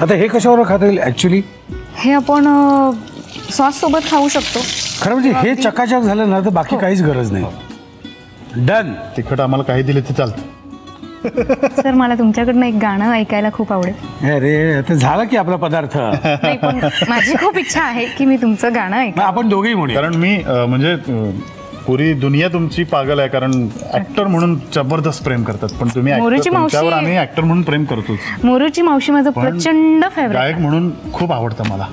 आता हे कशावर खाता येईल ऍक्च्युली? हे आपण सॉस सोबत खाऊ शकतो. खरं म्हणजे हे चकाचक झालं ना तर बाकी काहीच गरज नाही. डन. तिखट आम्हाला काही दिले ते चालतं. सर मला तुमच्याकडनं एक गाणं ऐकायला खूप आवडेल. अरे आता झाला की आपला पदार्थ. नाही पण माझी खूप इच्छा आहे की मी तुमचं गाणं ऐक. आपण दोघेही म्हणूया. कारण मी म्हणजे पुरी दुनिया तुमची पागल आहे, कारण ऍक्टर म्हणून जबरदस्त प्रेम करतात. पण तुम्ही तुमच्यावर आम्ही ऍक्टर म्हणून प्रेम करतोच. मोरूची मावशी माझं प्रचंड फेवरेट गायक म्हणून खूप आवडतं मला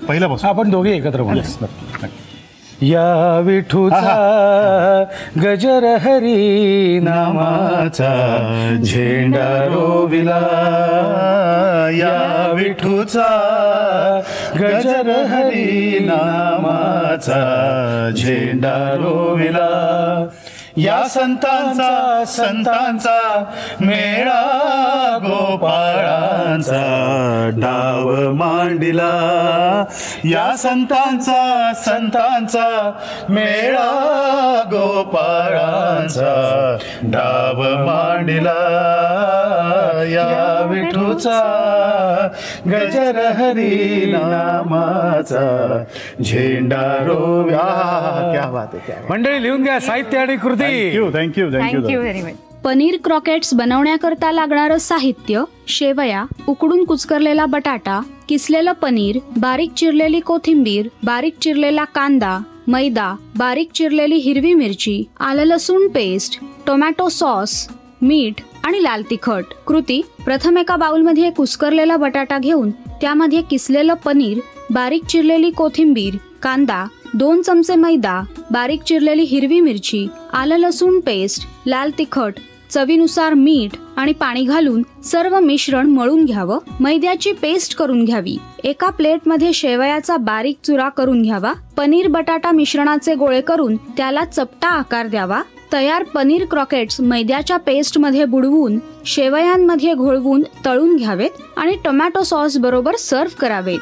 पहिल्यापासून. आपण दोघे एकत्र म्हणूया. या विठूचा गजर हरी नामाचा झेंडा रोविला, या विठूचा गजर हरी नामाचा झेंडा रोविला, या संतांचा मेळा गोपाळांचा डाव मांडिला, या संतांचा मेळा गोपाळांचा डाव मांडिला, या विठूचा गजर हरी नामाचा झेंडा रोव्या. क्या बात आहे. मंडळी लिहून घ्या साहित्य आणि कृती. Thank you very much. Paneer croquettes बनवण्याकरता लागणारं साहित्य: शेवया, उकडून कुचकरलेला बटाटा, किसलेलं पनीर, बारीक चिरलेली कोथिंबीर, बारीक चिरलेला कांदा, मैदा, बारीक चिरलेली हिरवी मिरची, आलं लसूण पेस्ट, टोमॅटो सॉस, मीठ आणि लाल तिखट. कृती: प्रथम एका बाउलमध्ये कुस्करलेला बटाटा घेऊन त्यामध्ये किसलेलं पनीर, बारीक चिरलेली कोथिंबीर, कांदा, 2 चमचे मैदा, बारीक चिरलेली हिरवी मिरची, आलं लसूण पेस्ट, लाल तिखट, चवीनुसार मीठ आणि पाणी घालून सर्व मिश्रण मळून घ्यावं. मैद्याची पेस्ट करून घ्यावी. एका प्लेटमध्ये शेवयाचा बारीक चुरा करून घ्यावा. पनीर बटाटा मिश्रणाचे गोळे करून त्याला चपटा आकार द्यावा. तयार पनीर क्रॉकेट्स मैद्याच्या पेस्टमध्ये बुडवून शेवयांमध्ये घोळवून तळून घ्यावेत आणि टोमॅटो सॉस बरोबर सर्व्ह करावेत.